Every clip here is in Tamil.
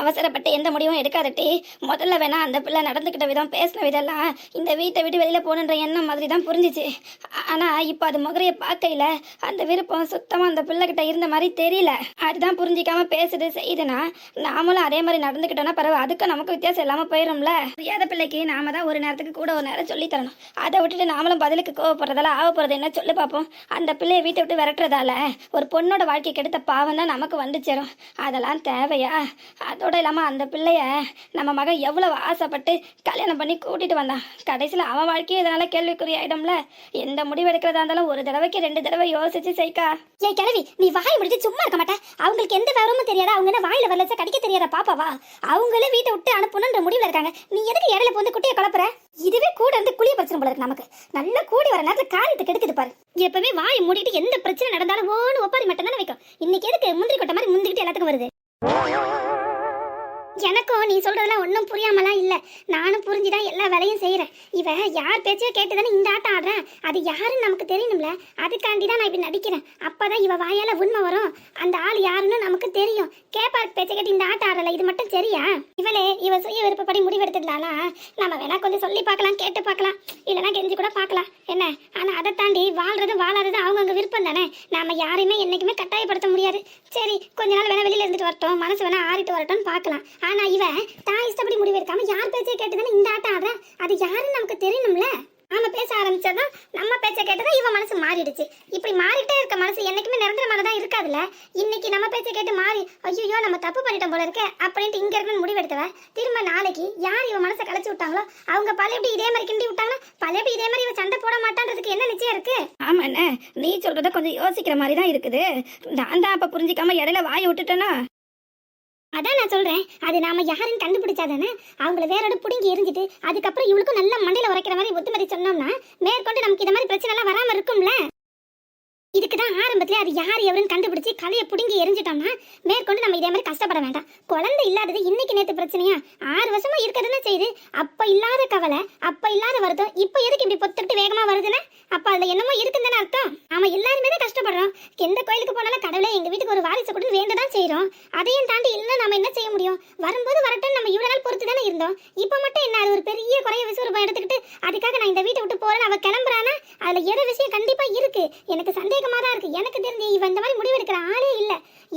அவசரப்பட்டு எந்த முடிவும் எடுக்காதட்டி. முதல்ல வேணா அந்த பிள்ளை நடந்துக்கிட்ட விதம், பேசின விதெல்லாம் இந்த வீட்டை விட்டு வெளியில் போகணுன்ற எண்ணம் மாதிரி தான் புரிஞ்சிச்சு. ஆனால் இப்போ அது முகரையை பார்க்கையில அந்த விருப்பம் சுத்தமாக அந்த பிள்ளைகிட்ட இருந்த மாதிரி தெரியல. அதுதான் புரிஞ்சிக்காம பேசுது செய்யுதுன்னா நாமளும் அதே மாதிரி நடந்துக்கிட்டோன்னா பரவாயில்ல. அதுக்கும் நமக்கு வித்தியாசம் இல்லாமல் போயிடும்ல. புரியாத பிள்ளைக்கு நாம தான் ஒரு நேரத்துக்கு கூட ஒரு நேரம் சொல்லி தரணும். அதை விட்டுட்டு நாமளும் பதிலுக்கு கோவப்படுறதால ஆக போகிறது என்ன சொல்லு பார்ப்போம். அந்த பிள்ளையை வீட்டை விட்டு விரட்டுறதால ஒரு பொண்ணோட வாழ்க்கை கெடுத்த பாவம் தான் நமக்கு வந்து சேரும். அதெல்லாம் தேவையா? அதோட இல்லாமல் அந்த பிள்ளைய நம்ம மகன் எவ்வளவு ஆசைப்பட்டு கல்யாணம் பண்ணி கூட்டிட்டு வந்தான். கடைசியில் அவன் வாழ்க்கையே இதனால கேள்விக்குறி ஆயிடும்ல. எந்த முடிவு எடுக்கிறதா இருந்தாலும் ஒரு தடவைக்கு 2 தடவை யோசிச்சு செய்க்கா. ஏய் கிழவி, நீ வாய் முடிச்சு சும்மா இருக்க மாட்டா? அவங்களுக்கு எந்த விவரமும் தெரியாதா? அவங்க என்ன வாயில வரலச்சா கடிக்க தெரியாத பாப்பாவா? அவங்களே வீட்டை விட்டு அனுப்பணுன்ற முடிவுல இருக்காங்க. நீ எதுக்கு இடையில போந்து குட்டியை குழப்புற? இதுவே கூட இருந்து குளிய பிரச்சனை போல இருக்கு நமக்கு. நல்லா கூடி வர நேரத்துல காரியத்தை கெடுக்குது பாரு. எப்பவுமே வாய் மூடிட்டு எந்த பிரச்சனை நடந்தாலும் ஓன்னு ஒப்பாரி மட்டும் தானே வைக்கும். இன்னைக்கு எதுக்கு முந்திரி கொட்டை மாதிரி முந்திக்கிட்டு எல்லாத்துக்கும் வருது? எனக்கும் நீ சொல்றதெல்லாம் ஒன்றும் புரியாமலாம் இல்லை. நானும் புரிஞ்சுதான் எல்லா வேலையும் செய்கிறேன். இவ யார் பேச்சையோ கேட்டுதானே இந்த ஆட்டம் ஆடுறேன். அது யாருன்னு நமக்கு தெரியணும்ல. அதுக்காண்டி தான் நான் இப்படி நடிக்கிறேன். அப்போதான் இவ வாயால உண்மை வரும். அந்த ஆள் யாருன்னு நமக்கு தெரியும். கேப்பார் பேச்சை கேட்டு இந்த ஆட்டம் ஆடலை. இது மட்டும் சரியா? இவ சுய விருப்பப்படி முடிவெடுத்துட்டானா நம்ம வேணா கொஞ்சம் சொல்லி பார்க்கலாம், கேட்டு பார்க்கலாம், இல்லைன்னா கெஞ்சி கூட பார்க்கலாம் என்ன. ஆனால் அதை தாண்டி வாழ்றது வாழறது அவங்கவுங்க விருப்பம் தானே. நாம யாரையுமே என்னைக்குமே கட்டாயப்படுத்த முடியாது. சரி, கொஞ்ச நாள் வேணா வெளியில இருந்துட்டு வரட்டும், மனசு வேணா ஆறிட்டு வரட்டும்னு பார்க்கலாம். ஆனா இவன் தான் இஷ்டப்படி முடிவு எடுக்காம யார் பேச்சை கேட்டுதானே இந்த ஆட்டம் ஆடுற. அது யாருன்னு நமக்கு தெரியணும்ல. நாம பேச ஆரம்பிச்சதான் நம்ம பேச்சை கேட்டதான் இவன் மனசு மாறிடுச்சு. இப்படி மாறிட்டே இருக்க மனசு என்னைக்குமே நிரந்தரமானதான் இருக்காதுல்ல. இன்னைக்கு நம்ம பேச்சை கேட்டு மாறி ஐயோ நம்ம தப்பு பண்ணிட்டோம் போல இருக்க அப்படின்ட்டு இங்க இருக்கணும்னு முடிவெடுத்தவ திரும்ப நாளைக்கு யார் இவன் மனசை கலைச்சு விட்டாங்களோ அவங்க பழையபடி இதே மாதிரி கிண்டி விட்டாங்கன்னா பழையபடி இதே மாதிரி இவன் சண்டை போட மாட்டான்றதுக்கு என்ன நிச்சயம் இருக்கு? ஆமாண்ணே, நீ சொல்றத கொஞ்சம் யோசிக்கிற மாதிரி தான் இருக்குது. நான் தான் அப்ப புரிஞ்சிக்காம இடையில வாயை விட்டுட்டேன்னா. அதான் நான் சொல்றேன், அது நாம யாருன்னு கண்டுபிடிச்சாதானே. அவங்கள வேறோட புடுங்கி எரிஞ்சிட்டு அதுக்கப்புறம் இவளுக்கும் நல்ல மண்டையில உரைக்கிற மாதிரி ஒத்துமதி சொன்னோம்னா மேற்கொண்டு நமக்கு இந்த மாதிரி பிரச்சனை எல்லாம் வராம இருக்கும்ல. இதுக்குதான் ஆரம்பத்துல அது யார் எவருன்னு கண்டுபிடிச்சு கலையை புடுங்கி எரிஞ்சிட்டோம்னா மேற்கொண்டு நம்ம இதே மாதிரி கஷ்டப்பட வேண்டாம். குழந்தை இல்லாதது இன்னைக்கு நேற்று பிரச்சனையா? 6 வருஷமா இருக்கிறதுன்னு செய்யுது. அப்ப இல்லாத கவலை, அப்ப இல்லாத வருத்தம் இப்ப எதுக்கு இப்படி பொத்துக்கிட்டு வேகமா வருதுன்னு? அப்ப அதுல என்னமோ இருக்குன்னு அர்த்தம். நாம எல்லாருமே தான் கஷ்டப்படுறோம். எந்த கோயிலுக்கு போனாலும் கடவுளே எங்க வீட்டுக்கு ஒரு வாரிசு கொடுத்து வேண்டதான் செய்யறோம். அதையும் தாண்டி இல்ல நம்ம என்ன செய்ய முடியும்? வரும்போது வரட்டும் நம்ம இவ்வளவு நாள் பொறுத்து தானே இருந்தோம். இப்ப மட்டும் என்ன அது ஒரு பெரிய குறைய விசுவரூபம் எடுத்துக்கிட்டு அதுக்காக நான் இந்த வீட்டை விட்டு போறேன்னு அவ கிளம்புறானா? அதுல ஏதோ விஷயம் கண்டிப்பா இருக்கு. எனக்கு சந்தேகமா தான் இருக்கு. எனக்கு தெரிஞ்சு இவ இந்த மாதிரி முடிவெடுக்கிற ஆளே இல்ல.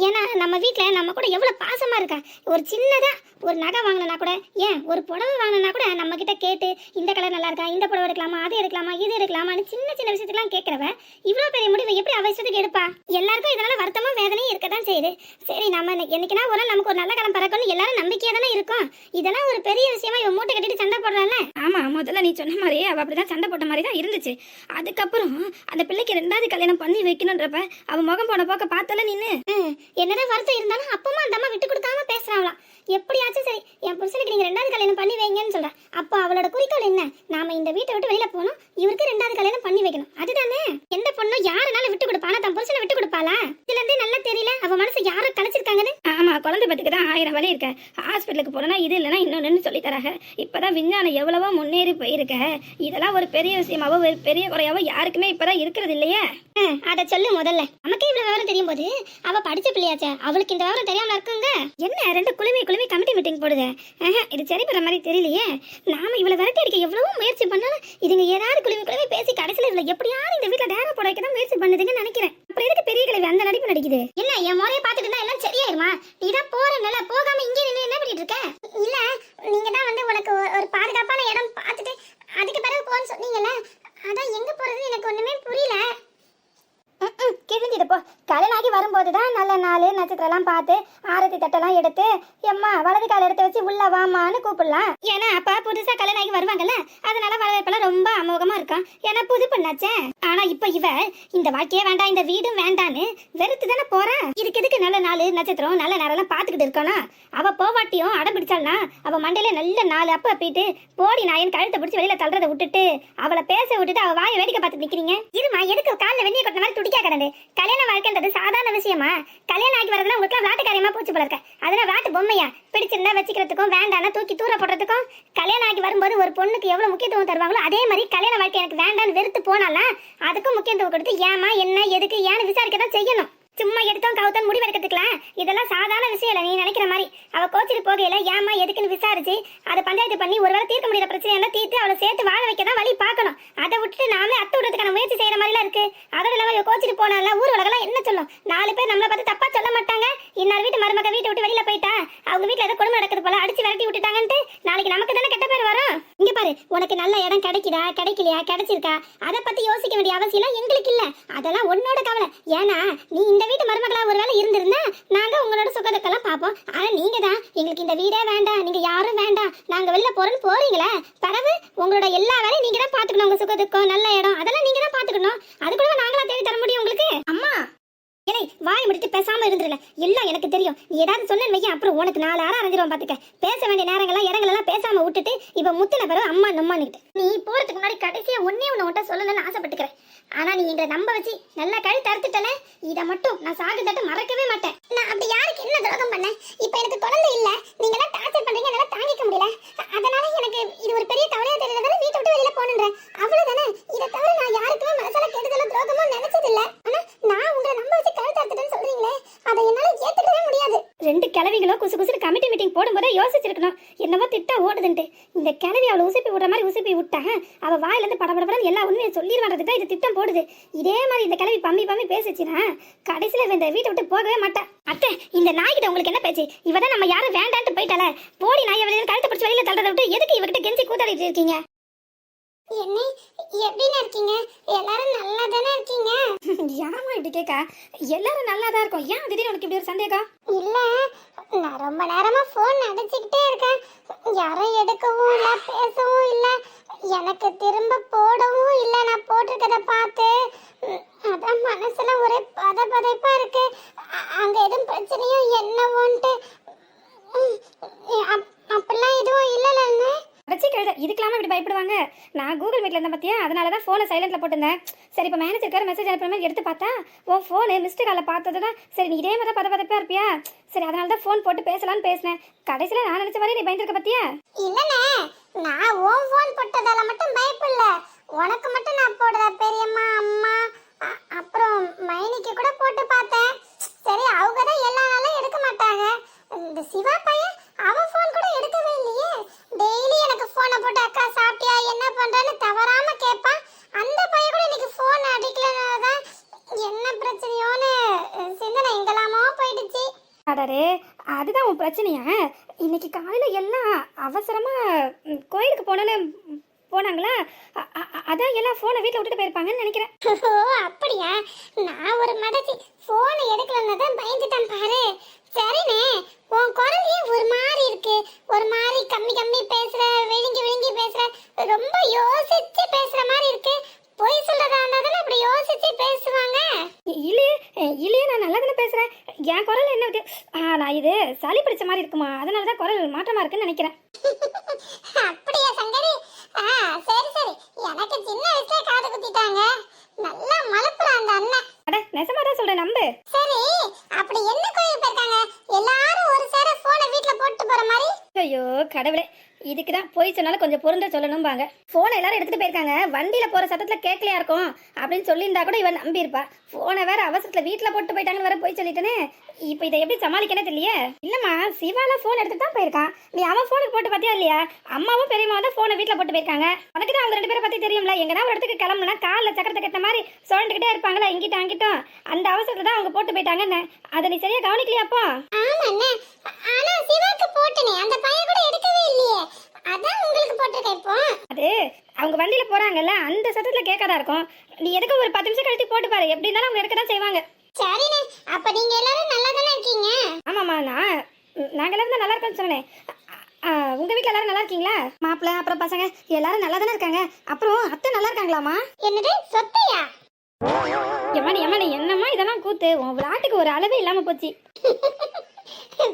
ஏன்னா நம்ம வீட்டுல நம்ம கூட எவ்வளவு பாசமா இருக்கா. ஒரு சின்னதா ஒரு நகை வாங்கினா கூட, ஏன் ஒரு புடவை வாங்கினா கூட நம்ம கிட்ட கேட்டு இந்த கலர் நல்லா இருக்கா, இந்த புடவை எடுக்கலாமா, அது எடுக்கலாமா, இது எடுக்கலாமான்னு சின்ன சின்ன விஷயத்துலாம் கேட்கிறவ இவ்வளவு பெரிய முடிவை எப்படி அவசரத்துக்கு எடுப்பா? எல்லாருக்கும் இதனால வருத்தமும் வேதனையும் இருக்கதான் செய்யுது. சரி, நம்ம என்னைக்குனா ஒரு நாள் நமக்கு ஒரு நல்ல காலம் பறக்கணும்னு எல்லாரும் நம்பிக்கையா தானே இருக்கும். இதெல்லாம் ஒரு பெரிய விஷயமா இவன் மூட்டை கட்டிட்டு சண்டை போடுறாள். ஆமா, முதல்ல நீ சொன்ன மாதிரி அவ அப்படிதான் சண்டை போட்ட மாதிரி தான் இருந்துச்சு. அதுக்கப்புறம் அந்த பிள்ளைக்கு 2வது கல்யாணம் பண்ணி வைக்கணும்ன்றப்ப அவ முகம் போன போக்க பார்த்தல நின்னு என்னதான் வருத்தம் இருந்தாலும் அப்பமா அந்த அம்மா விட்டு கொடுக்காம பேசுறாங்களாம். எப்படியாச்சும் சரி என் புருஷனுக்கு நீங்க 2வது கல்யாணம் பண்ணி வைங்கன்னு சொல்ற. அப்போ அவளோட குறிக்கோள் என்ன? நாம இந்த வீட்டை விட்டு வெளியில போனோம், இவருக்கு 2வது கல்யாணம் பண்ணி வைக்கணும். அதுதானே. எந்த பொண்ணும் யாருனாலும் விட்டு கொடுப்பானா? தன் புருஷனை விட்டு கொடுப்பாளா? இதுல இருந்தே நல்லா தெரியல அவ மனசு யாரும் கலைச்சிருக்காங்கன்னு. ஆமா, குழந்தை பத்துக்கு தான் 1000 வழி இருக்க. ஹாஸ்பிட்டலுக்கு போனா இது இல்லைன்னா இன்னொன்னு சொல்லி தராங்க. இப்பதான் விஞ்ஞானம் எவ்வளவோ முன்னேறி போயிருக்க. இதெல்லாம் ஒரு பெரிய விஷயமாவோ ஒரு பெரிய குறையாவோ யாருக்குமே இப்பதான் இருக்கிறது இல்லையே. அத சொல்லு முதல்ல. நமக்கே இவ்வளவு விவரம் தெரியும் போது அவ படிச்ச பிள்ளையாச்சே, அவளுக்கு இந்த விவரம் தெரியாம இருக்குங்க. என்ன 2 குழுமி கமிட்டி மீட்டிங் போடுது? இது சரிப்படுற மாதிரி தெரியலையே. நாம இவ்வளவு விரட்டி அடிக்க எவ்வளவோ முயற்சி பண்ணாலும் இதுங்க ஏதாவது குழுமி பேசி கடைசியில் இவ்வளவு எப்படியாவது இந்த வீட்டுல டேரா போட வைக்க தான் முயற்சி பண்ணுதுன்னு நினைக்கிறேன். அப்புறம் எதுக்கு பெரிய கிழவி அந்த நடிப்பு நடிக்குது? என்ன என் முறையை பார்த்துட்டு இருந்தா எல்லாம் சரியாயிருமா? நீதான் போறனால போகாம இங்கே நின்று என்ன பண்ணிட்டு இருக்க? இல்ல, நீங்க தான் வந்து உனக்கு ஒரு பாதுகாப்பான இடம் பார்த்துட்டு அதுக்கு பிறகு போன்னு சொன்னீங்கல்ல. அதான் எங்க போறது எனக்கு ஒண்ணுமே புரியல. கிழிஞ்சிட்டு போ. கல்யாணாகி வரும்போதுதான் நல்ல நாள் நட்சத்திரம்லாம் பார்த்து ஆரத்தி தட்டெல்லாம் எடுத்து எம்மா வலது கால எடுத்து வச்சு உள்ள வாமான்னு கூப்பிடலாம். ஏன்னா அப்ப புதுசா கல்யாணாகி வருவாங்கல்ல, அதனால வரவேற்பெல்லாம் ரொம்ப அமோகமா இருக்கும். ஏன்னா புது பண்ணாச்சே. ஆனா இப்ப இவ இந்த வாழ்க்கையே வேண்டாம், இந்த வீடும் வேண்டான்னு வெறுத்து தானே போறா. இதுக்கு எதுக்கு நல்ல நாள் நட்சத்திரம் நல்ல நேரம் பார்த்துக்கிட்டு இருக்கணும்? அவ போவாட்டியும் அடம் பிடிச்சாள்னா அவ மண்டையில நல்ல 4 அப்ப போயிட்டு போடி நாயன் கழுத்தை பிடிச்சி வெளியில தள்ளுறதை விட்டுட்டு அவளை பேச விட்டுட்டு அவ வாயை வேடிக்கை பார்த்து நிக்கிறீங்க. இருமா, எதுக்கு காலில் வெந்நிய கொட்டின மாதிரி துடிக்கா கிடந்து? கல்யாண வாழ்க்கைன்றது சாதாரண விஷயமா? கல்யாணம் ஆகி வரதுனா உங்களுக்கு விளாட்டு காரியமா போச்சு போல இருக்க. அதனால விளாட்டு பொம்மையா பிடிச்சிருந்தா வச்சுக்கிறதுக்கும் வேண்டாம்னா தூக்கி தூர போடுறதுக்கும். கல்யாணம் ஆகி வரும்போது ஒரு பொண்ணுக்கு எவ்வளவு முக்கியத்துவம் தருவாங்களோ அதே மாதிரி கல்யாண வாழ்க்கை எனக்கு வேண்டான்னு வெறுத்து போனாலாம் அதுக்கும் முக்கியத்துவம் கொடுத்து ஏமா என்ன எதுக்கு ஏன்னு விசாரிக்க தான் செய்யணும். சும்மா எடுத்தோம் கவுத்தோம் முடிவு எடுக்கிறதுக்கலாம் இதெல்லாம் சாதாரண விஷயம் இல்லை நீ நினைக்கிற மாதிரி. அவ கோச்சிட்டு போகையில ஏமா எதுக்குன்னு விசாரிச்சு அதை பஞ்சாயத்து பண்ணி ஒருவேளை தீர்க்க முடியாத பிரச்சனை எல்லாம் தீர்த்து அவளை சேர்த்து வாழ வைக்க தான் வழி பார்க்கணும். அதை விட்டுட்டு நாமளே அத்து விடுறதுக்கான முயற்சி செய்யற மாதிரிலாம் இருக்கு. அதோட இல்லாம இவ கோச்சிட்டு போனால ஊர் உலகெல்லாம் என்ன சொல்லும்? 4 பேர் நம்மளை பார்த்து தப்பா சொல்ல மாட்டாங்க. இன்னார் வீட்டு மருமக வீட்டை விட்டு வெளியில போயிட்டா, அவங்க வீட்டுல ஏதோ கொடுமை நடக்குது போல அடிச்சு விரட்டி விட்டுட்டாங்கன்ட்டு நாளைக்கு நமக்கு தானே கெட்ட பேர் வரும். இங்க பாரு, உனக்கு நல்ல இடம் கிடைக்குதா கிடைக்கலையா கிடைச்சிருக்கா அதை பத்தி யோசிக்க வேண்டிய அவசியம் எங்களுக்கு இல்ல. அதெல்லாம் உன்னோட கவலை. ஏன்னா நீ இந்த வீட்டு மருமகளா ஒருவேளை இருந்திருந்தா நாங்க உங்களோட சுகத்துக்கெல்லாம் பார்ப்போம். ஆனா நீங்க தான் எங்களுக்கு இந்த வீடே வேண்டாம், நீங்க யாரும் வேண்டாம், நாங்க வெளில போறோம்னு போறீங்களே, பிறகு உங்களோட எல்லா வேலையும் நீங்க தான் பாத்துக்கணும். உங்க சுகத்துக்கும் நல்ல இடம் அதெல்லாம் நீங்க தான் பாத்துக்கணும். அது கூட நாங்களா தேடி தர முடியும் உங்களுக்கு? அம்மா ஏய், வாய் முடிட்டு பேசாம இருந்துருல. எல்லாம் எனக்கு தெரியும். நீ ஏதாவது சொன்னேன்னு வைக்க அப்புறம் உனக்கு 4 ஆறா அரைஞ்சிரும் பாத்துக்க. பேச வேண்டிய நேரங்கள்லாம் இடங்களெல்லாம் பேசாம விட்டுட்டு இப்ப முத்தின பிறகு அம்மா நம்மான்னுட்டு நீ போறதுக்கு முன்னாடி கடைசியா ஒன்னே உன்கிட்ட சொல்லணும்னு ஆசைப்பட்டுக்கிறேன். ஆனா நீ எங்களை நம்ப வச்சு நல்லா கழி தடுத்துட்டல, இதை மட்டும் நான் சாகு தட்டு மறக்கவே மாட்டேன். நான் அப்படி யாருக்கு என்ன துரோகம் பண்ணேன்? இப்ப எனக்கு குழந்தை இல்ல, நீங்க எல்லாம் டார்ச்சர் பண்றீங்க, என்னால தாங்கிக்க முடியல. அதனால எனக்கு இது ஒரு பெரிய கவலையா தெரியறதால வீட்டை விட்டு வெளியில போனேன். அவ்வளவுதானே. இதை தவிர நான் யாருக்குமே மனசால கெடுதலும் துரோகமும் நினைச்சது இல்ல. ஆனா நான் உங்களை நம்ப வச்சு கழி தடுத்துட்டேன்னு சொல்றீங்களே, அதை என்னால ஏத்துக்கவே முடியாது. 2 கிழவிகளும் குசு குசு கமிட்டி மீட்டிங் போடும்போதே யோசிச்சிருக்கணும். என்னவோ திட்டா ஓடுதுன்ட்டு. இந்த கிழவி அவளை உசுப்பி விடுற மாதிரி உசுப்பி விட்டா அவ வாயில இருந்து படபடபடன்னு எல்லா உண்மையை சொல்லிடுவான்றதுக்கு தான் இது திட்டம் போடுது. இதே மாதிரி இந்த கிழவி பம்மி பம்மி பேசிச்சுன்னா கடைசியில இந்த வீட்டை விட்டு போகவே மாட்டேன். அத்தை, இந்த நாய்கிட்ட உங்களுக்கு என்ன பேச்சு? இவதான் நம்ம யாரும் வேண்டான்ட்டு போயிட்டால. போடி நாயை வெளியில கழுத்தை பிடிச்சி வெளியில தள்ளுறத விட்டு எதுக்கு இவகிட்ட கெஞ்சி கூத்தாடிட்டு இருக்கீங்க? என்ன எப்படின்னு இருக்கீங்க? எல்லாரும் நல்லா தானே இருக்கீங்க? யாரம்மா இப்படி கேட்க? எல்லாரும் நல்லா தான் இருக்கும். ஏன் திடீர்னு உனக்கு இப்படி ஒரு சந்தேகம்? இல்ல, நான் ரொம்ப நேரமா போன் அடிச்சுக்கிட்டே இருக்கேன். யாரும் எடுக்கவும் இல்ல, பேசவும் இல்ல, எனக்கு திரும்ப போடவும் இல்ல. நான் போட்டிருக்கத பார்த்து அதான் மனசுல ஒரே பதபதைப்பா இருக்கு. அங்க எதுவும் பிரச்சனையும் என்னவோன்ட்டு. அப்படிலாம் எதுவும் இல்லைன்னு அடைச்சி கழுத இதுக்கெல்லாம இப்படி பயப்படுவாங்க? நான் கூகுள் மீட்ல இருந்தேன் பார்த்தியா, அதனால தான் ஃபோனை சைலண்ட்ல போட்டிருந்தேன். சரி, இப்போ மேனேஜருக்கார மெசேஜ் அனுப்புற மாதிரி எடுத்து பார்த்தா உன் ஃபோனு மிஸ்டு காலை பார்த்தது தான். சரி, நீ இதே மாதிரி பதப்பா இருப்பியா? சரி, அதனால தான் ஃபோன் போட்டு பேசலான்னு பேசினேன். கடைசியில் நான் நினைச்ச மாதிரி நீ பயந்துருக்க பார்த்தியா? இல்லனே, நான் உன் ஃபோன் போட்டதால மட்டும் பயப்படல. உனக்கு மட்டும் நான் போடுற பெரியம்மா அம்மா அப்புறம் மைனிக்கு கூட போட்டு பார்த்தேன். சரி, அவங்க தான் எல்லா நாளும் எடுக்க மாட்டாங்க. இந்த சிவா பையன் அவன் ஃபோன் கூட எடுக்கவே இல்லையே. டெய்லி எனக்கு ஃபோனை போட்டு அக்கா சாப்பிட்டியா என்ன பண்றேன்னு தவறாம கேட்பான். அந்த பையன் கூட இன்னைக்கு ஃபோன் அடிக்கலனாதான் என்ன பிரச்சனையோன்னு சிந்தனை எங்கெல்லாமோ போயிடுச்சு. அடரே, அதுதான் உன் பிரச்சனையா? இன்னைக்கு காலையில் எல்லாம் அவசரமா கோயிலுக்கு போனாங்களா? அதான் எல்லாம் ஃபோனை வீட்டில் விட்டுட்டு போயிருப்பாங்கன்னு நினைக்கிறேன். ஓ அப்படியா? நான் ஒரு மடச்சி ஃபோனை எடுக்கலன்னு தான் பயந்துட்டேன் பாரு. சரிண்ணே, உன் குரல் ஏன் ஒரு மாதிரி இருக்கு? ஒரு மாதிரி கம்மி கம்மி பேசுற, விழுங்கி விழுங்கி பேசுற, ரொம்ப யோசிச்சு பேசுற மாதிரி இருக்கு. பொய் சொல்றதா இருந்தாலும் அப்படி யோசிச்சு பேசுவாங்க. இல்லையே, நான் நல்லா தானே பேசுறேன். என் குரல் என்ன விட்டு நான் இது சளி பிடிச்ச மாதிரி இருக்குமா, அதனால தான் குரல் மாற்றமா இருக்குன்னு நினைக்கிறேன். அப்படியா சங்கரி? சரி சரி, எனக்கு சின்ன வயசுல காது குத்திட்டாங்க. நல்லா மலப்புற அந்த அண்ணன். அட, நெசமா தான் சொல்றேன், நம்பு. சரி, அப்படி என்ன கோயில் போயிருக்காங்க? எல்லாரும் ஒரு சேர போனை வீட்ல போட்டு போற மாதிரி. ஐயோ கடவுளே, இதுக்கு தான் போய் சொன்னாலும் கொஞ்சம் பொருந்த சொல்லணும்பாங்க. ஃபோனை எல்லாரும் எடுத்துட்டு போயிருக்காங்க, வண்டியில போற சத்தத்துல கேட்கலையா இருக்கும் அப்படின்னு சொல்லியிருந்தா கூட இவன் நம்பியிருப்பா. ஃபோனை வேற அவசரத்துல வீட்டுல போட்டு போயிட்டாங்கன்னு வேற போய் சொல்லிட்டேனே. இப்போ இதை எப்படி சமாளிக்கனே தெரியலையே. இல்லம்மா, சிவால ஃபோன் எடுத்துட்டு தான் போயிருக்கான். நீ அவன் ஃபோனுக்கு போட்டு பார்த்தியா இல்லையா? அம்மாவும் பெரியம்மாவும் தான் ஃபோனை வீட்டில் போட்டு போயிருக்காங்க. உனக்கு தான் அவங்க 2 பேரை பத்தி தெரியும்ல. எங்கன்னா ஒரு இடத்துக்கு கிளம்புனா காலில் சக்கரத்தை கட்ட மாதிரி சுழண்டுக்கிட்டே இருப்பாங்களா இங்கிட்டும் அங்கிட்டும். அந்த அவசரத்துல தான் அவங்க போட்டு போயிட்டாங்கன்னு. அதை நீ சரியா கவனிக்கலையா? அப்போ ஆமாண்ணே, ஆனா சிவாக்கு போட்டுனே அந்த பையன் கூட எடுக்கவே இல்லையே. அதான் உங்களுக்கு போட்டுருக்கேன். இப்போ அது அவங்க வண்டியில போறாங்கல்ல, அந்த சத்தத்துல கேட்காதா இருக்கும். நீ எதுக்கு ஒரு 10 நிமிஷம் கழித்து போட்டு பாரு, எப்படி இருந்தாலும் அவங்க எடுக்க தான் செய்வாங்க. சரிண்ணே, அப்ப நீங்க எல்லாரும் நல்லா தானே இருக்கீங்க? ஆமாம்மா, நாங்கள் எல்லாரும் தான் நல்லா இருக்கோம்னு சொன்னேன். உங்க வீட்டில் எல்லாரும் நல்லா இருக்கீங்களா? மாப்பிள்ளை அப்புறம் பசங்க எல்லாரும் நல்லா தானே இருக்காங்க. அப்புறம் அத்தை நல்லா இருக்காங்களாமா? என்னது சொத்தையா? எம்மாடி என்னம்மா இதெல்லாம் கூத்து? உன் விளையாட்டுக்கு ஒரு அளவே இல்லாம போச்சு.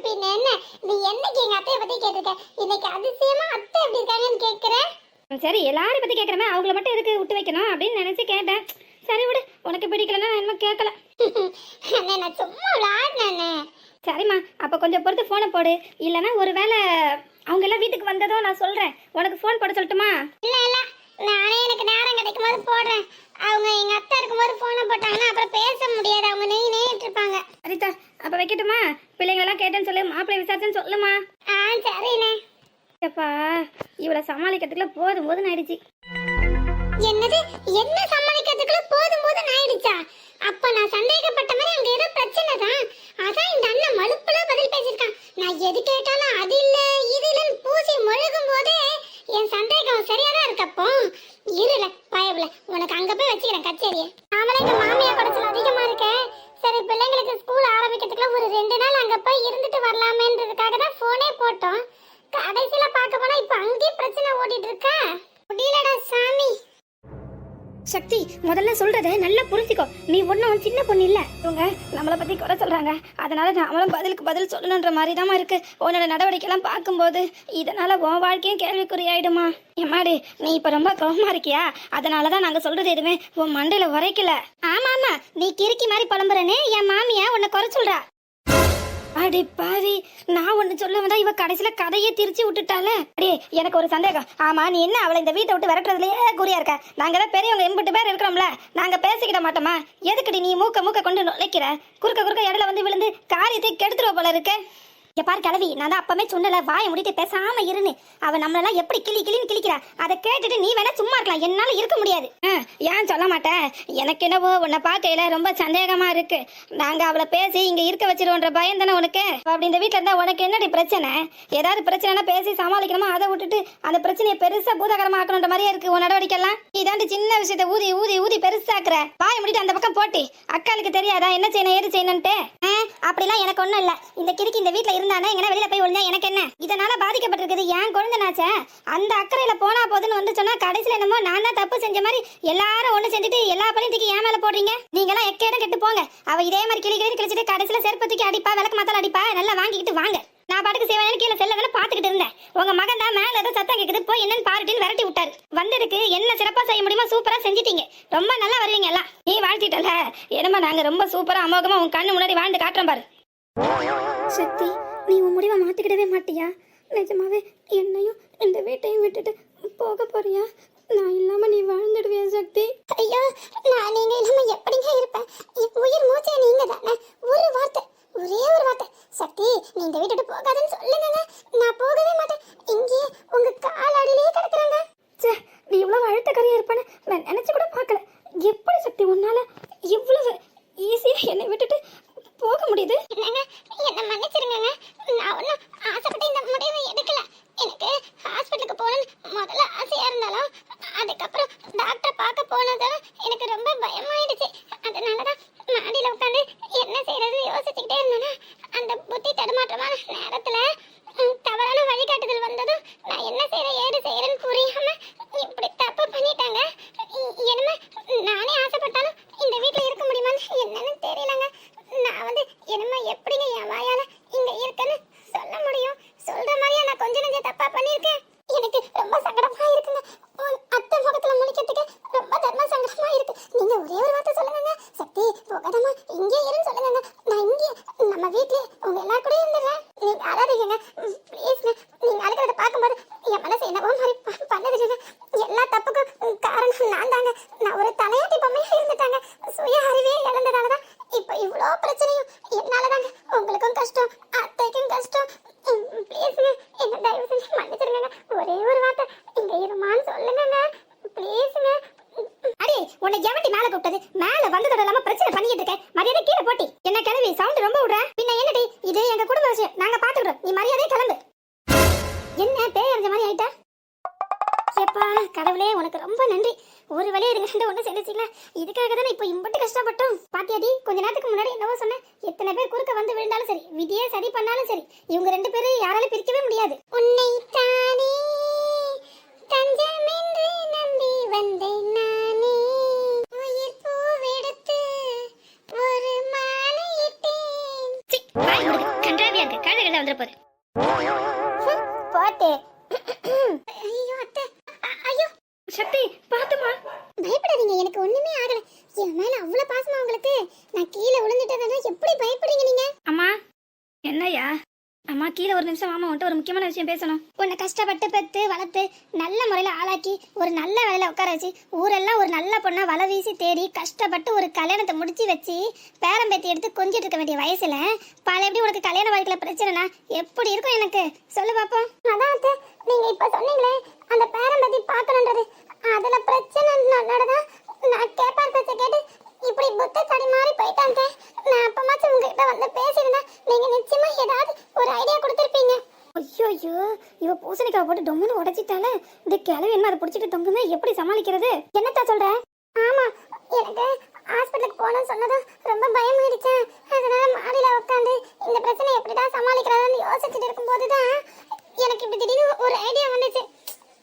பின்ன என்ன, நீ என்னைக்கு எங்க அத்தையை பத்தி கேட்டிருக்க? இன்னைக்கு அதிசயமா அத்தை எப்படி இருக்காங்கன்னு கேட்கிறேன். சரி, எல்லாரும் பத்தி கேட்கறமே, அவங்கள மட்டும் எதுக்கு விட்டு வைக்கணும் அப்படின்னு நினைச்சு கேட்டேன். சரி விடு, உனக்கு பிடிக்கலன்னா நான் என்ன கேட்கல. நான் சும்மா விளையாடினே. சரிம்மா, அப்போ கொஞ்சம் பொறுத்து ஃபோனை போடு. இல்லைன்னா ஒரு வேளை அவங்க எல்லாம் வீட்டுக்கு வந்ததும் நான் சொல்றேன், உனக்கு ஃபோன் போட சொல்லட்டுமா? இல்ல இல்ல, நானே எனக்கு நேரம் கிடைக்கும் போது போடுறேன். அவங்க எங்க அத்தை இருக்கும்போது போனை போட்டாங்கன்னா அப்புறம் பேச முடியாது. அவங்க நெய்ட்டு இருப்பாங்க. அனிதா அப்ப வைக்கட்டுமா? பிள்ளைங்களெல்லாம் கேட்டேன்னு சொல்லு, மாப்பிள்ளை விசாரிச்சேன்னு சொல்லுமா. சரிண்ணே. எப்பா இவளை சமாளிக்கிறதுக்குள்ள போதும் போதும் ஆயிடுச்சு. என்னது? என்ன சமாளிக்கிறதுக்குள்ள போதும் போதும் ஆயிடுச்சா? அப்ப நான் சந்தேகப்பட்ட மாதிரி அங்க ஏதோ பிரச்சனை தான். அதான் இந்த அண்ணன் மலுப்புல பதில் பேசியிருக்கான். நான் எது கேட்டாலும் அது இல்ல இது இல்லன்னு பூசி முழுகும் போதே என் சந்தேகம் சரியாதான் இருக்கப்போ. இருல பயபுல உனக்கு அங்க போய் வச்சுக்கிறேன் கச்சேரியை. ஆமல எங்க மாமியா குறைச்சல் அதிகமா இருக்கே. சரி பிள்ளைங்களுக்கு ஸ்கூல் ஆரம்பிக்கிறதுக்குள்ள ஒரு 2 நாள் அங்க போய் இருந்துட்டு வரலாமேன்றதுக்காக தான் போனே போட்டோம். கடைசியில பார்க்க போனா இப்ப அங்கேயே பிரச்சனை ஓடிட்டு இருக்கா. முடியலடா சாமி. சக்தி முதல்ல சொல்றத நல்லா புரிஞ்சுக்கோ. நீ ஒன்னும் சின்ன பொண்ணு இல்ல. இவங்க நம்மளை பத்தி குறை சொல்றாங்க, அதனால நாமளும் பதிலுக்கு பதில் சொல்லணுன்ற மாதிரி தான் இருக்கு. உன்னோட நடவடிக்கைலாம் பார்க்கும்போது இதனால உன் வாழ்க்கையும் கேள்விக்குறியாயிடுமா? எம்மாடி நீ இப்ப ரொம்ப கோவமா இருக்கியா? அதனாலதான் நாங்க சொல்றது எதுவுமே உன் மண்டையில உரைக்கல. ஆமா ஆமா நீ கிறுக்கி மாதிரி புலம்புறனே என் மாமியா உன்னை குறை சொல்றா. அடி பாவி, நான் ஒண்ணு சொல்ல வந்தா இவ கடைசியில கதையே திரிச்சு விட்டுட்டால. அடே எனக்கு ஒரு சந்தேகம். ஆமா நீ என்ன அவளை இந்த வீட்டை விட்டு விரட்டுறதுலயே குறியா இருக்க? நாங்க தான் பெரியவங்க 80 பேர் இருக்கிறோம்ல, நாங்க பேசிக்கிட மாட்டோமா? எதுக்குடி நீ மூக்க கொண்டு நுழைக்கிற? குறுக்க இடையில வந்து விழுந்து காரியத்தை கெடுத்துருவ போல இருக்கு. பாரு கிளவி, நான் தான் அப்பமே சொன்னல வாயை முடிட்டு பேசாம இருன்னு. அவ நம்மளெல்லாம் எப்படி கிளின்னு கிளிக்கிறா. அதை கேட்டுட்டு நீ வேணா சும்மா இருக்கலாம், என்னால இருக்க முடியாது. ஏன் சொல்ல மாட்டேன்? எனக்கு என்னவோ உன்னை பார்க்கையில ரொம்ப சந்தேகமா இருக்கு. நாங்க அவளை பேசி இங்க இருக்க வச்சிருவோன்ற பயம் தானே உனக்கு? அப்படி இந்த வீட்டுல இருந்தா உனக்கு என்னடி பிரச்சனை? ஏதாவது பிரச்சனைனா பேசி சமாளிக்கணுமா? அதை விட்டுட்டு அந்த பிரச்சனையை பெருசா பூதகரமா ஆக்கணுன்ற மாதிரியே இருக்கு உன் நடவடிக்கைலாம். இதாண்டி சின்ன விஷயத்த ஊதி பெருசாக்குற. வாயை முடிட்டு அந்த பக்கம் போட்டி. அக்காளுக்கு தெரியாதா என்ன செய்யணும் ஏது செய்யணும்ட்டு? அப்படிலாம் எனக்கு ஒண்ணும் இல்ல. இந்த கிறுக்கி இந்த வீட்டுல இருந்தானே எங்கன்னா வெளியில போய் ஒழுங்கா எனக்கு என்ன? இதனால பாதிக்கப்பட்டிருக்குது ஏன் குழந்தைனாச்சே. அந்த அக்கறையில போனா போதுன்னு வந்து சொன்னா கடைசியில என்னமோ நான் தான் தப்பு செஞ்ச மாதிரி எல்லாரும் ஒண்ணு செஞ்சுட்டு எல்லா பழையும் தூக்கி ஏன் மேல போடுறீங்க? நீங்களாம் எக்கேடும் கெட்டு போங்க. அவ இதே மாதிரி கிழிச்சிட்டு கடைசியில செருப்பு தூக்கி அடிப்பா, விளக்கு மாத்தால அடிப்பா. நல்லா வாங்கிக்கிட்டு வாங்க. நான் பாட்டுக்கு சேவையான கீழே செல்ல தானே பாத்துக்கிட்டு இருந்தேன். உங்க மகன் தான் மேல ஏதோ சத்தம் கேக்குது போய் என்னன்னு பாருட்டின்னு விரட்டி விட்டாரு. வந்ததுக்கு என்ன சிறப்பா செய்ய முடியுமோ சூப்பரா செஞ்சிட்டீங்க. ரொம்ப நல்லா வருவீங்க எல்லாம். நீ வாழ்த்திட்டல, என்னமா நாங்க ரொம்ப சூப்பரா அமோகமா உன் கண்ணு முன்னாடி வாழ்ந்து காட்டுறோம் பாரு. சக்தி நீ உன் முடிவை மாத்திக்கிடவே மாட்டியா? நிஜமாவே என்னையும் இந்த வீட்டையும் விட்டுட்டு போக போறியா? நான் இல்லாம நீ வாழ்ந்துடுவியா சக்தி? ஐயோ நான் நீங்க இல்லாம எப்படிங்க இருப்பேன்? என் உயிர் மூச்சே நீங்க தானே. ஒரு வார்த்தை, ஒரே ஒரு வார்த்தை, சக்தி நீ இந்த வீட்டு போகாதுன்னு சொல்லுங்க. நான் போகவே மாட்டேன். இங்கே உங்க காலாடியிலேயே கிடக்குறாங்க. நீ இவ்வளவு அழுத்தக்கரையா இருப்பான்னு நான் நினைச்சு கூட பார்க்கல. எப்படி சக்தி உன்னால இவ்வளவு ஈஸியா என்னை விட்டுட்டு போக முடியுது? என்னங்க என்ன மன்னிச்சிருங்க. நான் ஒன்றும் ஆசைப்பட்டு இந்த முடிவை எடுக்கல. எனக்கு ஹாஸ்பிட்டலுக்கு போகணும்னு முதல்ல ஆசையா இருந்தாலும் அதுக்கப்புறம் டாக்டர் பார்க்க போனதும் எனக்கு ரொம்ப பயமாயிடுச்சு. அதனாலதான் மாடியில உட்காந்து என்ன செய்யறது யோசிச்சுக்கிட்டே இருந்தேன்னா அந்த புத்தி தடுமாற்றமான நேரத்துல தவறான வழிகாட்டுதல் வந்ததும் நான் என்ன செய்யறேன் ஏது செய்யறேன்னு புரியாம இப்படி தப்பு பண்ணிட்டாங்க. என்னமே நானே ஆசைப்பட்டாலும் இந்த வீட்டுல இருக்க முடியுமான்னு என்னன்னு தெரியலங்க. நான் வந்து என்னமா எப்படிங்க என் வாயால இங்க இருக்கேன்னு சொல்ல முடியும்? சொல்ற மாதிரியா நான் கொஞ்ச நெஞ்சம் தப்பா பண்ணிருக்கேன்? எனக்கு ரொம்ப சங்கடமா இருக்குங்க. அத்தை முகத்துல முடிக்கிறதுக்கு ரொம்ப தர்ம சங்கடமா இருக்கு. நீங்க ஒரே ஒரு வார்த்தை சொல்லுங்க. சக்தி போகாதமா இங்கே இருன்னு சொல்லுங்க. நான் இங்கே நம்ம வீட்டுல உங்க எல்லா கூட இருந்துடுறேன். நீங்க அழாதீங்க ப்ளீஸ்ங்க. நீங்க அழுகிறத பார்க்கும்போது என் மனசு என்னவோ மாதிரி பண்ணதுங்க. எல்லா தப்புக்கும் காரணம் நான் தாங்க. நான் ஒரு தலையாட்டி பொம்மையா இருந்துட்டாங்க. சுய அறிவே இழந்ததாலதான் இப்ப இவ்வளோ பிரச்சனையும் என்னாலதாங்க. உங்களுக்கும் கஷ்டம், அத்தைக்கும் கஷ்டம். ப்ளீஸ்ங்க என்ன தயவு செஞ்சு மன்னிச்சிருங்க. ஒரே ஒரு வார்த்தை இங்க இருமான்னு சொல்லுங்க ப்ளீஸ்ங்க. அடே உன்னை எவண்டி மேல கூப்பிட்டது? மேல வந்ததோட இல்லாம பிரச்சனை பண்ணிட்டு இருக்க. மரியாதை கீழே போட்டி. என்ன கிளவி சவுண்ட் ரொம்ப விடுற? பின்ன என்னடி இது எங்க குடும்ப விஷயம், நாங்க பாத்துக்கிறோம். நீ மரியாதை கிளம்பு. என்ன பேய் அறிஞ்ச மாதிரி ஆயிட்டா? ஏப்பா கடவுளே உனக்கு ரொம்ப நன்றி. ஒரு வழியா இருங்க ஒண்ணு செஞ்சிங்களா? இதுக்காக தானே இப்ப இம்பட்டு கஷ்டப்பட்டோம். பாத்தியாடி கொஞ்ச நேரத்துக்கு முன்னாடி என்னவோ சொன்னேன். எத்தனை பேர் குறுக்க வந்து விழுந்தாலும் சரி, விதியே சரி பண்ணாலும் சரி, இவங்க 2 பேரும் யாராலும் பிரிக்கவே முடியாது. உன்னை தானே தஞ்சமென்று நம்பி வந்தேன் நானே. உயிர் பூவெடுத்து ஒரு மாலையிட்டேன். கன்றாவியா இருக்கு. கழுதைகள் வந்துட போது போட்டு. ஐயோ அத்தை, ஐயோ சக்தி பாத்துமா. பயப்படாதீங்க, எனக்கு ஒண்ணுமே ஆகல. என் மேல அவ்வளவு பாசமா உங்களுக்கு. நான் கீழே விழுந்துட்டேன்னா எப்படி பயப்படுறீங்க நீங்க? அம்மா என்னையா? அம்மா கீழே ஒரு நிமிஷம் வாமா, உன்ட்ட ஒரு முக்கியமான விஷயம் பேசணும். உன்னை கஷ்டப்பட்டு பெத்து வளர்த்து நல்ல முறையில் ஆளாக்கி ஒரு நல்ல வேலையில உட்கார வச்சு ஊரெல்லாம் ஒரு நல்ல பொண்ணா வலை வீசி தேடி கஷ்டப்பட்டு ஒரு கல்யாணத்தை முடிச்சு வச்சு பேரம்பேத்தி எடுத்து கொஞ்சிட்டு இருக்க வேண்டிய வயசுல பல எப்படி உனக்கு கல்யாண வாழ்க்கையில பிரச்சனைனா எப்படி இருக்கும் எனக்கு சொல்லு பாப்போம். அதான் நீங்க இப்ப சொன்னீங்களே அந்த பேரம்பேத்தி பார்க்கணுன்றது அதுல பிரச்சனை நடதான் நான் கேப்பார் பேச்ச கேட்டு இப்படி புத்த தடி மாறி போயிட்டாங்க. நான் அப்பமாச்சும் உங்ககிட்ட வந்து பேசியிருந்தா நீங்க நிச்சயமா ஏதாவது ஒரு ஐடியா கொடுத்துருப்பீங்க. ஐயோ இவ பூசணிக்காவை போட்டு டொம்முன்னு உடைச்சிட்டாலே. இந்த கிழவி என்ன அதை பிடிச்சிட்டு தொங்குமே, எப்படி சமாளிக்கிறது? என்னத்தா சொல்ற? ஆமா, எனக்கு ஹாஸ்பிட்டலுக்கு போகணும்னு சொன்னதும் ரொம்ப பயமாயிடுச்சு. அதனால மாடியில உட்காந்து இந்த பிரச்சனை எப்படிதான் சமாளிக்கிறதுன்னு யோசிச்சுட்டு இருக்கும்போது தான் எனக்கு இப்படி திடீர்னு ஒரு ஐடியா வந்துச்சு.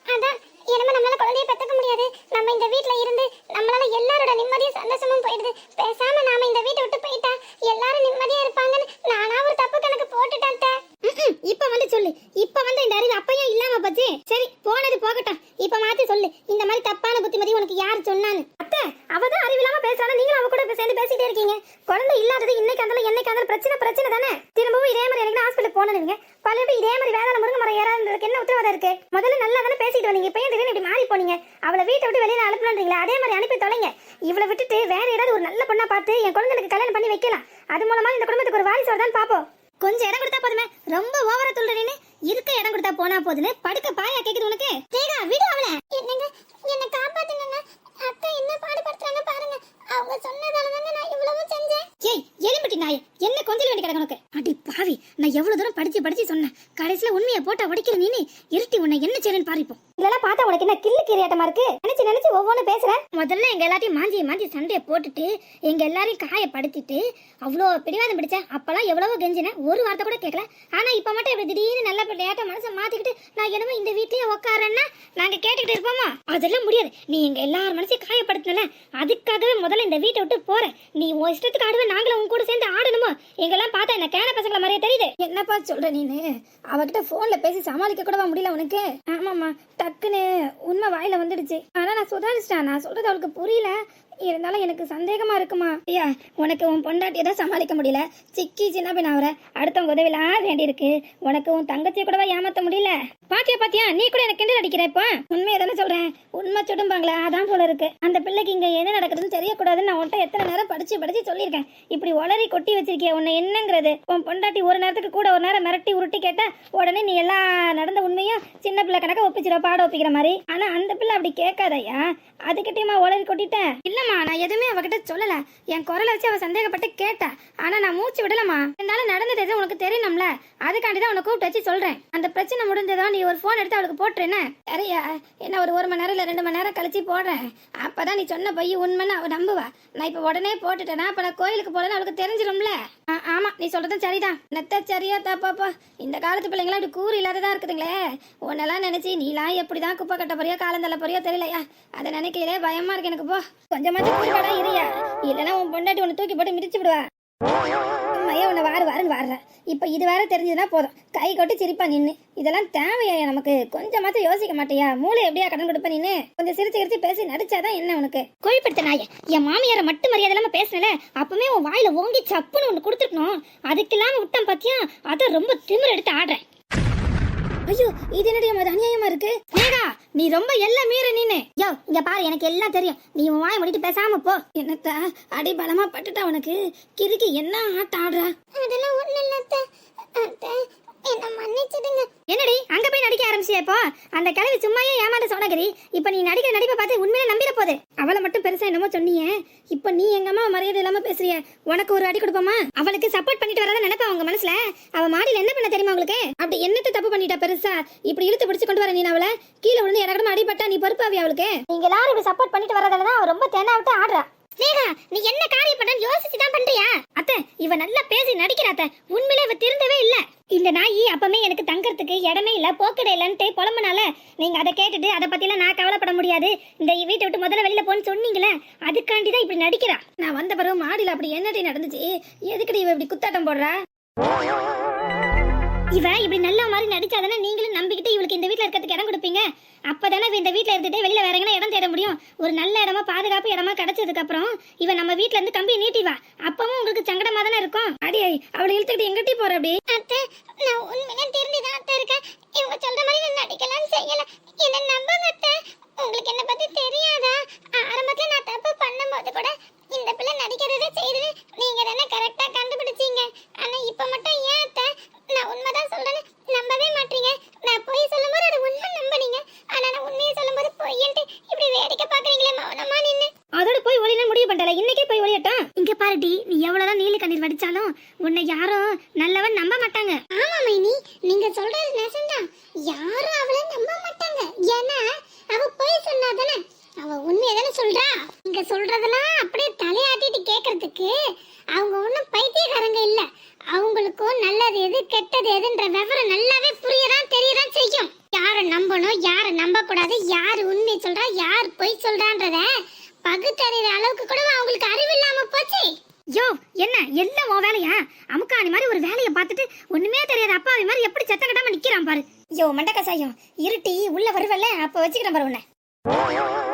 அதான் இனிமே நம்மளால குழந்தைய பெற்றுக்க முடியாது, நம்ம இந்த வீட்ல இருந்து நம்மளால எல்லாரோட நிம்மதியும் சந்தோஷமும் போயிடுது, பேசாம நாம இந்த வீட்டை விட்டு போயிட்டா எல்லாரும் நிம்மதியா இருப்பாங்கன்னு நானா ஒரு தப்பு கணக்கு போட்டுட்டேன். இப்ப வந்து சொல்லு, இப்ப வந்து இந்த அறிவு அப்பயும் இல்லாம போச்சு. சரி போனது போகட்டும், இப்ப மாத்தி சொல்லு, இந்த மாதிரி தப்பான புத்திமதி உனக்கு யார் சொன்னான்னு? அத்தை, அவதான் அறிவில்லாம பேசுறாங்க, நீங்களும் அவ கூட சேர்ந்து பேசிட்டே இருக்கீங்க. குழந்தை இல்லாதது இன்னைக்கு இருந்தாலும் என்னைக்கு இருந்தாலும் பிரச்சனை தானே. திரும்பவும் இதே மாதிரி எனக்கு ஹாஸ்பிட்டல் போனீங்க, பலரும் இதே மாதிரி வேதாள முருங்க மரம் ஏறாதுக்கு என்ன உத்தரவாதம் இருக்கு? முதல்ல நல்லா தானே பேசிட்டு வந்தீங்க, இப்ப திடீர்னு இப்படி மாறி போனீங்க. அவளை வீட்டை விட்டு வெளியில அனுப்பணுன்றீங்களா? அதே மாதிரி அனுப்பி தொலைங்க. இவளை விட்டுட்டு வேற ஏதாவது ஒரு நல்ல பொண்ணா பார்த்து என் குழந்தைக்கு கல்யாணம் பண்ணி வைக்கலாம். அது மூலமா இந்த குடும்பத்துக்கு ஒரு வாரிசு வருதான்னு பாப்போம். கொஞ்சம் இடம் கொடுத்தா போதுமே, ரொம்ப ஓவரா சொல்றேன்னு. இருக்க இடம் கொடுத்தா போனா போதுன்னு படுக்க பாயா கேக்குது உனக்கு? தேகா விடு அவளை. என்னங்க என்ன காப்பாத்துங்க, அத்தை என்ன பாடுபடுத்துறாங்க பாருங்க. அவங்க சொன்னதால தாங்க நான் இவ்வளவு செஞ்சேன். ஏய் எலிம்பட்டி நாய், என்ன கொஞ்சம் வேண்டி கிடக்கு உனக்கு? அடி பாவி, நான் எவ்வளவு தூரம் படிச்சு சொன்னேன், கடைசியில உண்மையை போட்டா உடைக்கிற நீ இருட்டி உன்னை என்ன செய்யணும்னு பாரிப்போம். இதெல்லாம் பார்த்தா உனக்கு என்ன கிள்ளு கீரியாட்டமா இருக்கு? நினைச்சு ஒவ்வொன்னு பேசுறேன். முதல்ல எங்க எல்லாத்தையும் மாஞ்சி சண்டையை போட்டுட்டு எங்க எல்லாரையும் காயப்படுத்திட்டு அவ்வளோ பிடிவாதம் பிடிச்ச அப்பெல்லாம் எவ்வளவோ கெஞ்சினேன், ஒரு வார்த்தை கூட கேட்கல. ஆனா இப்ப மட்டும் இப்படி திடீர்னு நல்ல பிள்ளையாட்ட மனசை மாத்திக்கிட்டு நான் என்னமோ இந்த வீட்லயே உட்காரன்னா நாங்க கேட்டுக்கிட்டு இருப்போமா? அதெல்லாம் முடியாது. நீ எங்க எல்லாரும் மனசையும் காயப்படுத்தினல, அதுக்காகவே முதல்ல இந்த வீட்டை விட்டு போற. நீ உன் இஷ்டத்துக்கு ஆடுவே, நாங்களும் உன் கூட சேர்ந்து ஆடணுமோ? எங்கெல்லாம் பார்த்தா என்ன கேன பசங்களை மாதிரியே தெரியுது. என்னப்பா சொல்ற நீனு? அவகிட்ட போன்ல பேசி சமாளிக்க கூடவா முடியல உனக்கு? ஆமாம்மா, டக்குன்னு உண்மை வாயில வந்துடுச்சு. ஆனா நான் சுதாரிச்சிட்டேன், நான் சொல்றது அவளுக்கு புரியல. இருந்தாலும் எனக்கு சந்தேகமா இருக்குமா? ஐயா, உனக்கு உன் பொண்டாட்டியை தான் சமாளிக்க முடியல, சிக்கி சின்ன பின் ஆகுற, அடுத்தவங்க உதவிலாம் வேண்டி இருக்கு. உனக்கு உன் தங்கச்சியை கூடவா ஏமாத்த முடியல? பாத்தியா நீ கூட எனக்கு கிண்டல் அடிக்கிற. இப்ப உண்மையை தானே சொல்றேன், உண்மை சுடும்பாங்களா? அதான் போல இருக்கு. அந்த பிள்ளைக்கு இங்க என்ன நடக்குதுன்னு தெரியக்கூடாதுன்னு நான் உன்ட்ட எத்தனை நேரம் படிச்சு சொல்லியிருக்கேன். இப்படி உளறி கொட்டி வச்சிருக்கிய உன்னை என்னங்கிறது? உன் பொண்டாட்டி ஒரு நேரத்துக்கு கூட ஒரு நேரம் மிரட்டி உருட்டி கேட்டா உடனே நீ எல்லாம் நடந்த உண்மையும் சின்ன பிள்ளை கணக்க ஒப்பிச்சிட பாட ஒப்பிக்கிற மாதிரி. ஆனா அந்த பிள்ளை அப்படி கேட்காதயா, அதுக்கிட்டேயுமா உளறி கொட்டிட்டேன்? இல்லம்மா, நான் எதுவுமே அவகிட்ட சொல்லல. என் குரலை வச்சு அவ சந்தேகப்பட்டு கேட்டா, ஆனா நான் மூச்சு விடலமா. இருந்தாலும் நடந்தது எதுவும் உனக்கு தெரியணும்ல, அதுக்காண்டிதான் உனக்கு கூப்பிட்டு வச்சு சொல்றேன். அந்த பிரச்சனை முடிஞ்சதோ நீ ஒரு போன் எடுத்து அவளுக்கு போட்டுறேன்னு. சரியா? என்ன ஒரு மணி நேரம் இல்ல 2 மணி நேரம் கழிச்சு போடுறேன். அப்பதான் நீ சொன்ன பைய உண்மைன்னு அவ நம்புவா. நான் இப்ப உடனே போட்டுட்டேன்னா அப்ப நான் கோயிலுக்கு போறேன்னு அவளுக்கு தெரிஞ்சிடும்ல. ஆமா, நீ சொல்றதும் சரிதான். நெத்த சரியா தாப்பாப்பா, இந்த காலத்து பிள்ளைங்களா இப்படி கூறு இல்லாததா இருக்குதுங்களே. உன்னெல்லாம் நினைச்சு நீலாம் எப்படிதான் குப்பை கட்ட போறியோ காலம் தள்ள போறியோ தெரியலையா? அதை நினைக்கிறே பயமா இருக்கு எனக்கு. போ, கொஞ்சமாச்சும் புரிவாடா இருயா, இல்லைன்னா உன் பொண்டாட்டி உன்னை தூக்கி போட்டு மிதிச்சு விடுவா. உண்மையே உன்னை வாருன்னு வாடுற. இப்ப இது வேற தெரிஞ்சதுன்னா போதும், கை கொட்டி சிரிப்பா நின்னு. இதெல்லாம் தேவையா நமக்கு? கொஞ்சமாச்சும் யோசிக்க மாட்டியா? மூளை எப்படியா கடன் கொடுப்ப நின்னு? கொஞ்சம் சிரிச்சு பேசி நடிச்சாதான் என்ன உனக்கு? கோழிப்படுத்த நாய, என் மாமியார மட்டும் மரியாதை இல்லாம பேசல, அப்பவே உன் வாயில ஓங்கி சப்புன்னு ஒண்ணு கொடுத்துருக்கணும். அதுக்கு இல்லாம விட்டம் பாத்தியா? அத ரொம்ப திமிர் எடுத்து ஆடுறேன். ஐயோ, இது என்னடி அநியாயமா இருக்கு? நேகா, நீ ரொம்ப எல்லாம் மீற நீனு. யோ இங்க பாரு, எனக்கு எல்லாம் தெரியும், நீ உன் வாயை மூடிட்டு பேசாம போ. என்னத்த அடி பலமா பட்டுட்டா உனக்கு? கிறுக்கி என்ன ஆட்டம் ஆடுற? அதெல்லாம் ஒண்ணு இல்ல அத்தை, என்ன மன்னிச்சிடுங்க. என்னடி அங்க போய் நடிக்க ஆரம்பிச்சியா? இப்போ அந்த கிழவி சும்மாயே ஏமாந்த சோனகிரி, இப்ப நீ நடிக்கிற நடிப்பை பார்த்து உண்மையிலே நம்பிட போகுது. அவளை மட்டும் பெருசா என்னமோ சொன்னீங்க, இப்ப நீ எங்க அம்மா மரியாதை இல்லாம பேசுறிய. உனக்கு ஒரு அடி கொடுப்போமா? அவளுக்கு சப்போர்ட் பண்ணிட்டு வரதான் நினைப்பா உங்க மனசுல. அவ மாடியில என்ன பண்ண தெரியுமா உங்களுக்கு? அப்படி என்னத்த தப்பு பண்ணிட்டா பெருசா இப்படி இழுத்து பிடிச்சு கொண்டு வர? நீ அவளை கீழே விழுந்து இடக்கடமா அடிபட்டா நீ பொறுப்பாவி அவளுக்கு? நீங்க எல்லாரும் இப்படி சப்போர்ட் பண்ணிட்டு வரதாலதான் அவ ரொம்ப தேனா விட்டு ஆடுறா. ஸ்னேகா, நீ என்ன காரியம் பண்ணு யோசிச்சுதான் பண்றியா? அத்தை, இவ நல்லா பேசி நடிக்கிறாத்த, உண்மையிலே இவ திருந்தவே இல்ல. இந்த நாயி அப்பமே எனக்கு தங்கறதுக்கு இடமே இல்ல, போக்கடை இல்லன்ட்டு புலம்புனால நீங்க அதை கேட்டுட்டு அதை பத்திலாம் நான் கவலைப்பட முடியாது, இந்த வீட்டை விட்டு முதல்ல வெளியில போன்னு சொன்னீங்களே, அதுக்காண்டிதான் இப்படி நடிக்கிறா. நான் வந்த பிறகு மாடியில அப்படி என்னடி நடந்துச்சு? எதுக்கடி இவ இப்படி குத்தாட்டம் போடுறா? இவ இப்படி நல்ல மாதிரி நடிச்சாதானே நீங்களும் நம்பிக்கிட்டு இவளுக்கு இந்த வீட்டுல இருக்கிறதுக்கு இடம் கொடுப்பீங்க. அப்பதானே இந்த வீட்டுல இருந்துட்டு வெளியில வேற எங்கன்னா இடம் தேட முடியும். ஒரு நல்ல இடமா பாதுகாப்பு இடமா கிடைச்சதுக்கு அப்புறம் இவ நம்ம வீட்டுல இருந்து கம்பி நீட்டிவா. அப்ப அப்பவும் உங்களுக்கு சங்கடமா தானே இருக்கும். அடியே அவளை இழுத்துக்கிட்டு எங்கிட்டி போற அப்படி? அத்தை, நான் உண்மையிலே தெரிஞ்சுதான் அத்தை இருக்கேன். இவங்க சொல்ற மாதிரி நான் நடிக்கலாம் செய்யல. என்ன நம்புங்க அத்தை. உங்களுக்கு என்ன பத்தி தெரியாதா? ஆரம்பத்துல நான் தப்பு பண்ணும்போது கூட இந்த பிள்ளை நடிக்கிறதே செய்யுது நீங்க தானே கரெக்டா கண்டுபிடிச்சீங்க. ஆனா இப்ப மட்டும் ஏன் அத்தை? நான் உண்மைதான் சொல்றேன்னு நம்பவே மாட்டீங்க. நான் பொய் சொல்லும்போது அது உண்மை நம்புனீங்க. ஆனா நான் உண்மையை சொல்லும்போது பொய்யன்ட்டு இப்படி வேடிக்கை பாக்குறீங்களே மௌனமா நின்னு. அதோட போய் ஒளின்னு முடிவு பண்ணிட்டல. இன்னைக்கே போய் ஒளியட்டா? இங்க பாருடி, நீ எவ்வளவுதான் நீலி கண்ணீர் வடிச்சாலும் உன்னை யாரும் நல்லவன் நம்ப மாட்டாங்க. ஆமா மைனி, நீங்க சொல்றது நிஜம்தான். யாரும் அவளை நம்ப மாட்டாங்க. ஏன்னா அவ போய் சொன்னாதானே, அவ உண்மையை தானே சொல்றா. நீங்க சொல்றதெல்லாம் அப்படியே தலையாட்டிட்டு கேக்குறதுக்கு அவங்க ஒண்ணும் பைத்தியக்காரங்க இல்ல. அவங்களுக்கும் நல்லது எது கெட்டது எதுன்ற விவரம் நல்லாவே புரியதான் தெரியதான் செய்யும். யாரை நம்பணும் யாரை நம்ப கூடாது, யார் உண்மை சொல்றா யார் பொய் சொல்றான்றத பகுத்தறிகிற அளவுக்கு கூட அவங்களுக்கு அறிவு இல்லாம போச்சு. யோ என்ன எல்லாம் உன் வேலையா? அமுக்காணி மாதிரி ஒரு வேலையை பார்த்துட்டு ஒண்ணுமே தெரியாத அப்பாவி மாதிரி எப்படி சத்தம் கட்டாம நிக்கிறான் பாரு. யோ மண்டக்கசாயம், இருட்டி உள்ள வருவல்ல, அப்ப வச்சுக்கிறேன் பாரு உன்னை.